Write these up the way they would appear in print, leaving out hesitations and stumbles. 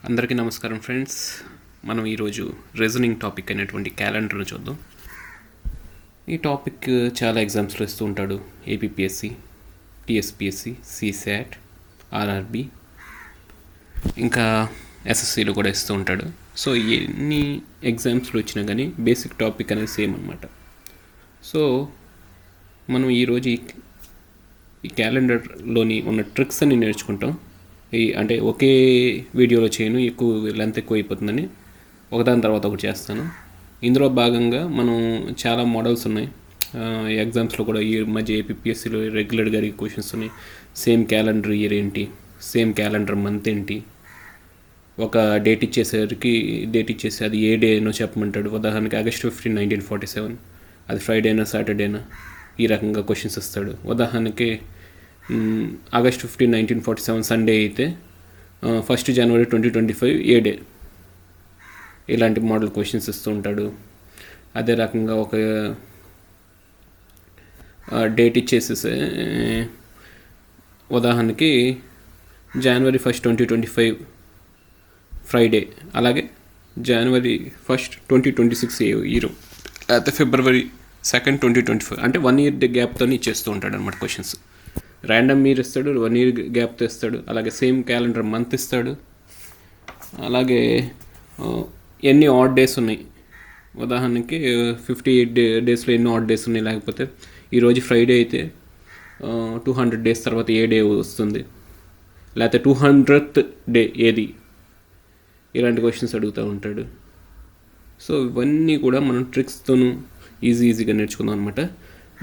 అందరికీ నమస్కారం ఫ్రెండ్స్. మనం ఈరోజు రీజనింగ్ టాపిక్ అయినటువంటి క్యాలెండర్ను చూద్దాం. ఈ టాపిక్ చాలా ఎగ్జామ్స్లో ఇస్తూ ఉంటాడు. ఏపీపీఎస్సి, టీఎస్పీఎస్సి, సిశాట్, ఆర్ఆర్బి, ఇంకా ఎస్ఎస్సిలో కూడా ఇస్తూ ఉంటాడు. సో ఎన్ని ఎగ్జామ్స్లో వచ్చినా కానీ బేసిక్ టాపిక్ అనేది సేమ్ అనమాట. సో మనం ఈరోజు ఈ క్యాలెండర్లోని ఉన్న ట్రిక్స్ అన్ని నేర్చుకుంటాం. అంటే ఒకే వీడియోలో చేయను, లెంత్ ఎక్కువ అయిపోతుందని ఒకదాని తర్వాత ఒకటి చేస్తాను. ఇందులో భాగంగా మనం చాలా మోడల్స్ ఉన్నాయి. ఎగ్జామ్స్లో కూడా ఈ మధ్య ఏపీపీఎస్సీలో రెగ్యులర్గా అడిగే క్వశ్చన్స్ ఉన్నాయి. సేమ్ క్యాలెండర్ ఇయర్ ఏంటి, సేమ్ క్యాలెండర్ మంత్ ఏంటి, ఒక డేట్ ఇచ్చేసి అది ఏ డేనో చెప్పమంటాడు. ఉదాహరణకి August 15, 1947, అది ఫ్రైడేనా సాటర్డేనా, ఈ రకంగా క్వశ్చన్స్ ఇస్తాడు. ఉదాహరణకి August 15, 1947 సండే అయితే 1st January 2025 ఏ డే, ఇలాంటి మోడల్ క్వశ్చన్స్ ఇస్తూ ఉంటాడు. అదే రకంగా ఒక డేట్ ఇచ్చేసేసి ఉదాహరణకి January 1st, 2025 ఫ్రైడే, అలాగే January 1st, 2026 ఇయర్, లేకపోతే February 2nd, 2025, అంటే 1 year గ్యాప్తో ఇచ్చేస్తూ ఉంటాడు అనమాట క్వశ్చన్స్. ర్యాండమ్ ఇయర్ ఇస్తాడు, 1 year గ్యాప్తో ఇస్తాడు, అలాగే సేమ్ క్యాలెండర్ మంత్ ఇస్తాడు, అలాగే ఎన్ని ఆడ్ డేస్ ఉన్నాయి. ఉదాహరణకి 58 డేస్లో ఎన్ని ఆడ్ డేస్ ఉన్నాయి, లేకపోతే ఈరోజు ఫ్రైడే అయితే 200 డేస్ తర్వాత ఏ డే వస్తుంది, లేకపోతే 200th డే ఏది, ఇలాంటి క్వశ్చన్స్ అడుగుతూ ఉంటాడు. సో ఇవన్నీ కూడా మనం ట్రిక్స్తోనూ ఈజీగా నేర్చుకుందాం అనమాట.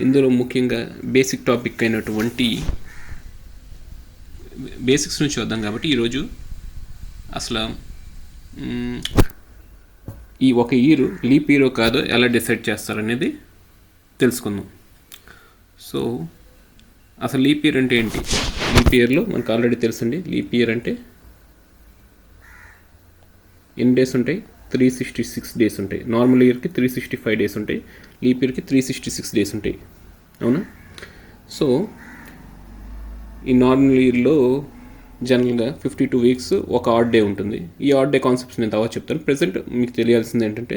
ఇందులో ముఖ్యంగా బేసిక్ టాపిక్ అయినటువంటి బేసిక్స్ నుంచి చూద్దాం. కాబట్టి ఈరోజు అసలు ఈ ఒక ఇయర్ లీప్ ఇయర్ కాదో ఎలా డిసైడ్ చేస్తారనేది తెలుసుకుందాం. సో అసలు లీప్ ఇయర్ అంటే ఏంటి? లీప్ ఇయర్లో మనకు ఆల్రెడీ తెలుసండి. లీప్ ఇయర్ అంటే ఎన్ని డేస్ ఉంటాయి? 366 డేస్ ఉంటాయి. నార్మల్ ఇయర్కి 365 డేస్ ఉంటాయి, లీప్ ఇయర్కి 366 డేస్ ఉంటాయి, అవునా? సో ఈ నార్మల్ ఇయర్లో జనరల్గా 52 వీక్స్ ఒక ఆడ్ డే ఉంటుంది. ఈ ఆడ్ డే కాన్సెప్ట్స్ నేను తర్వాత చెప్తాను. ప్రజెంట్ మీకు తెలియాల్సింది ఏంటంటే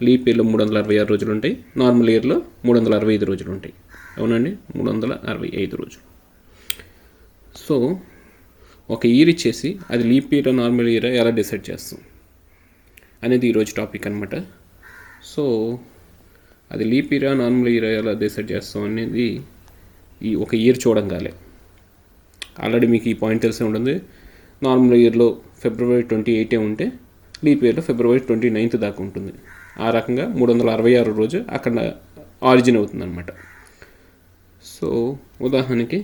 లీప్ ఇయర్లో 366 రోజులు ఉంటాయి, నార్మల్ ఇయర్లో 365 రోజులు ఉంటాయి, అవునండి, 365 రోజులు. సో ఒక ఇయర్ ఇచ్చేసి అది లీప్ ఇయర్ నార్మల్ ఇయర్ ఎలా డిసైడ్ చేస్తాం అనేది ఈరోజు టాపిక్ అనమాట. సో అది లీప్ ఇయర్ నార్మల్ ఇయర్ ఎలా డిసైడ్ చేస్తాం అనేది ఈ ఒక ఇయర్ చూడంగానే ఆల్రెడీ మీకు ఈ పాయింట్ తెలిసే ఉంటుంది. నార్మల్ ఇయర్లో February 28 ఉంటే లీప్ ఇయర్లో February 29 దాకా ఉంటుంది. ఆ రకంగా 366 రోజు అక్కడ ఆరిజిన్ అవుతుంది అనమాట. సో ఉదాహరణకి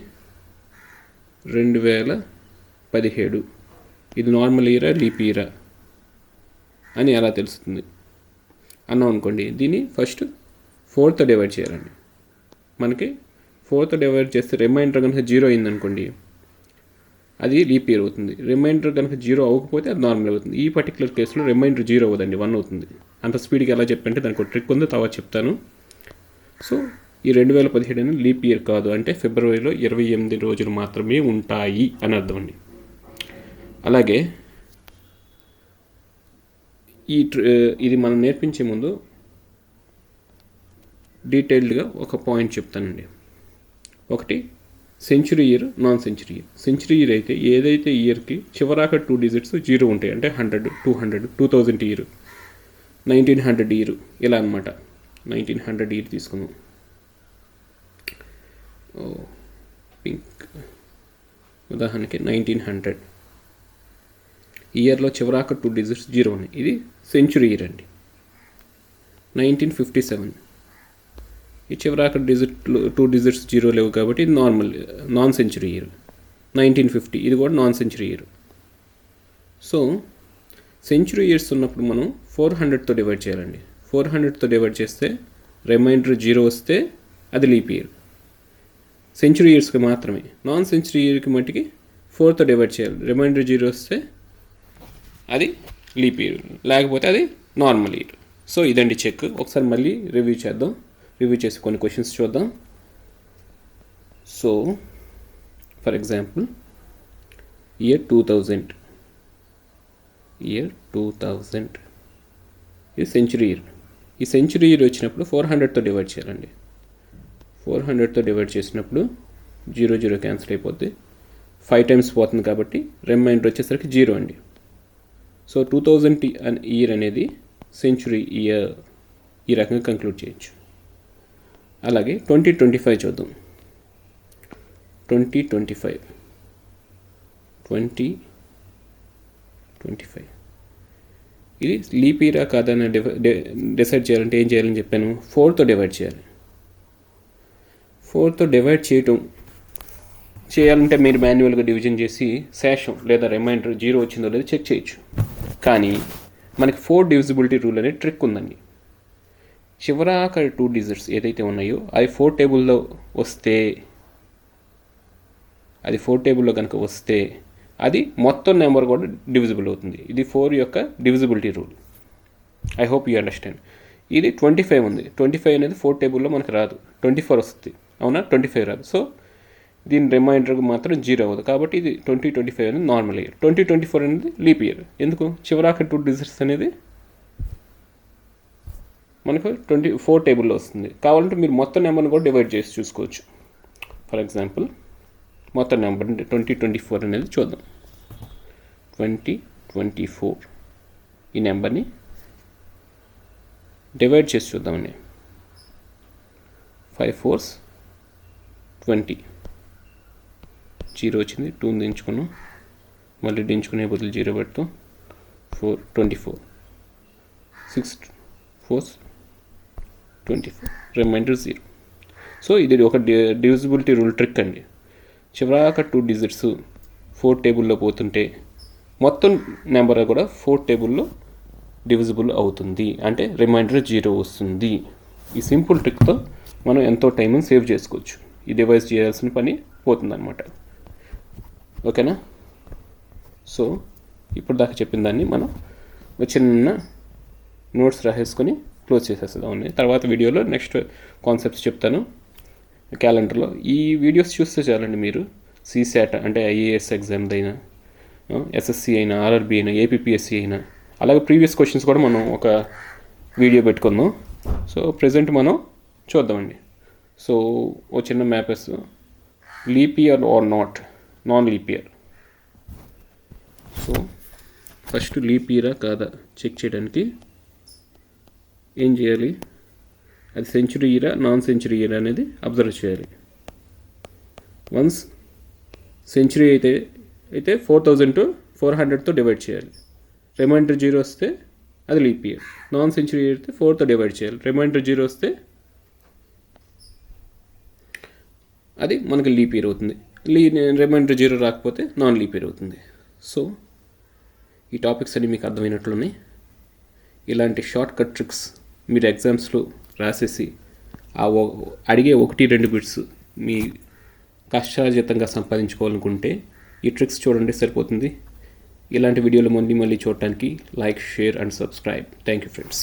2017 ఇది నార్మల్ ఇయరా లీప్ ఇయరా అని ఎలా తెలుస్తుంది అన్నాం అనుకోండి. దీన్ని ఫస్ట్ 4తో డివైడ్ చేయాలండి. మనకి 4తో డివైడ్ చేస్తే రిమైండర్ కనుక 0 అయిందనుకోండి అది లీప్ ఇయర్ అవుతుంది. రిమైండర్ కనుక 0 అవ్వకపోతే అది నార్మల్ అవుతుంది. ఈ పర్టికులర్ కేసులో రిమైండర్ 0 అవ్వదండి, 1 అవుతుంది. అంత స్పీడ్గా ఎలా చెప్పంటే దానికి ఒక ట్రిక్ ఉంది, తర్వాత చెప్తాను. సో ఈ 2017 అనేది లీప్ ఇయర్ కాదు, అంటే ఫిబ్రవరిలో 28 రోజులు మాత్రమే ఉంటాయి అని అర్థం అండి. అలాగే ఇది మనం నేర్పించే ముందు డీటెయిల్డ్గా ఒక పాయింట్ చెప్తానండి. ఒకటి century year, non century year. Century year అయితే ఏదైతే ఇయర్కి చివరాక 2 digits 0 ఉంటాయి, అంటే 100, 200, 2000 ఇయర్, 1900 ఇయర్, ఇలా అనమాట. 1900 ఇయర్ తీసుకుందాం. పింక్ ఉదాహరణకి 1900 ఇయర్లో చివరాక 2 digits 0 ఉన్నాయి, ఇది సెంచురీ ఇయర్ అండి. 1957 ఈ చివరాక 2 digits 0 లేవు కాబట్టి ఇది నాన్ సెంచురీ ఇయర్. 1950 ఇది కూడా non century year. So century years ఉన్నప్పుడు మనం 400తో డివైడ్ చేయాలండి. 400తో డివైడ్ చేస్తే రిమైండర్ 0 వస్తే అది లీప్ ఇయర్. సెంచురీ ఇయర్స్కి మాత్రమే. నాన్ సెంచురీ ఇయర్కి మట్టికి 4తో డివైడ్ చేయాలి, రిమైండర్ 0 వస్తే అది లీప్ ఇయర్, లేకపోతే అది నార్మల్ ఇయర్. సో ఇదండి చెక్. ఒకసారి మళ్ళీ రివ్యూ చేసి కొన్ని క్వశ్చన్స్ చూద్దాం. So for example year 2000 year 2000. ఇది సెంచురీ ఇయర్. ఈ సెంచురీ ఇయర్ వచ్చినప్పుడు 400తో డివైడ్ చేయాలండి. 400తో డివైడ్ చేసినప్పుడు 0 క్యాన్సిల్ అయిపోద్ది. 5 టైమ్స్ పోతుంది కాబట్టి రిమైండర్ వచ్చేసరికి 0 అండి. సో 2000 ఇయర్ అనేది సెంచురీ ఇయర్. ఈ రకంగా కంక్లూడ్ చేయొచ్చు. అలాగే 2025 చూద్దాం. 2025 ఇది లీప్ ఇయరా కాదని డిసైడ్ చేయాలంటే ఏం చేయాలని చెప్పాను, 4తో డివైడ్ చేయాలి. 4తో డివైడ్ చేయాలంటే మీరు మాన్యువల్గా డివిజన్ చేసి శేషం లేదా రిమైండర్ 0 వచ్చిందో లేదో చెక్ చేయొచ్చు. కానీ మనకి 4 డివిజిబిలిటీ రూల్ అనే ట్రిక్ ఉందండి. చివరాక 2 డిజిట్స్ ఏదైతే ఉన్నాయో అవి 4 టేబుల్లో వస్తే, అది 4 టేబుల్లో కనుక వస్తే అది మొత్తం నెంబర్ కూడా డివిజిబుల్ అవుతుంది. ఇది 4 యొక్క divisibility rule. I hope you understand. ఇది 25 ఉంది. 25 అనేది 4 టేబుల్లో మనకు రాదు, 24 వస్తుంది. అవునా, 25 రాదు. సో దీని రిమైండర్కి మాత్రం 0 అవ్వదు. కాబట్టి ఇది 2025 అనేది నార్మల్ ఇయర్. 2024 అనేది లీప్ ఇయర్. ఎందుకు, చివరాక 2 డిజిట్స్ అనేది మనకు 24 టేబుల్లో వస్తుంది. కావాలంటే మీరు మొత్తం నెంబర్ని కూడా డివైడ్ చేసి చూసుకోవచ్చు. ఫర్ ఎగ్జాంపుల్ మొత్తం నెంబర్ 2024 అనేది చూద్దాం. 2024 ఈ నెంబర్ని డివైడ్ చేసి చూద్దామండి. 5 4s 20. 0 వచ్చింది, 2 దించుకున్నాం, మళ్ళీ దించుకునే బదులు 0 పెడతాం. 4 24. 6 4s 24. రిమైండర్ 0. సో ఇది ఒక డివిజిబిలిటీ రూల్ ట్రిక్ అండి. చివరాక 2 డిజిట్స్ 4 టేబుల్లో పోతుంటే మొత్తం నెంబర్ కూడా 4 టేబుల్లో డివిజిబుల్ అవుతుంది. అంటే రిమైండర్ 0 వస్తుంది. ఈ సింపుల్ ట్రిక్తో మనం ఎంతో టైంని సేవ్ చేసుకోవచ్చు. ఈ డివైస్ చేయాల్సిన పని పోతుందన్నమాట. ఓకేనా? సో ఇప్పుడు దాకా చెప్పిన దాన్ని మనం చిన్న నోట్స్ రాసేసుకొని క్లోజ్ చేసేస్తాం. తర్వాత వీడియోలో నెక్స్ట్ కాన్సెప్ట్స్ చెప్తాను క్యాలెండర్లో. ఈ వీడియోస్ చూస్తే చాలండి మీరు సీశాట్ అంటే ఐఏఎస్ ఎగ్జామ్ది అయినా, ఎస్ఎస్సి అయినా, ఆర్ఆర్బీ అయినా, ఏపీపీఎస్సి అయినా, అలాగే ప్రీవియస్ క్వశ్చన్స్ కూడా మనం ఒక వీడియో పెట్టుకుందాం. సో ప్రజెంట్ మనం చూద్దామండి. సో ఓ చిన్న మ్యాపెస్ leap year or non leap year. So first leap ఇయరా కాదా చెక్ చేయడానికి ఏం చేయాలి, అది సెంచురీ ఇయరా నాన్ సెంచురీ ఇయర్ అనేది అబ్జర్వ్ చేయాలి. వన్స్ సెంచురీ అయితే 4,400తో డివైడ్ చేయాలి. రిమైండర్ 0 వస్తే అది leap year. Non century year అయితే 4తో డివైడ్ చేయాలి. రిమైండర్ 0 వస్తే అది మనకి లీప్ ఇయర్ అవుతుంది. రిమైండర్ 0 రాకపోతే నాన్ లీప్ ఇయర్ అవుతుంది. సో ఈ టాపిక్స్ అన్ని మీకు అర్థమైనట్లున్నాయి. ఇలాంటి షార్ట్ కట్ ట్రిక్స్ మీరు ఎగ్జామ్స్లో రాసేసి అడిగే 1-2 బిట్స్ మీ కష్టార్జితంగా సంపాదించుకోవాలనుకుంటే ఈ ట్రిక్స్ చూడండి, సరిపోతుంది. ఇలాంటి వీడియోలు మళ్ళీ చూడటానికి like, share and subscribe. Thank you friends.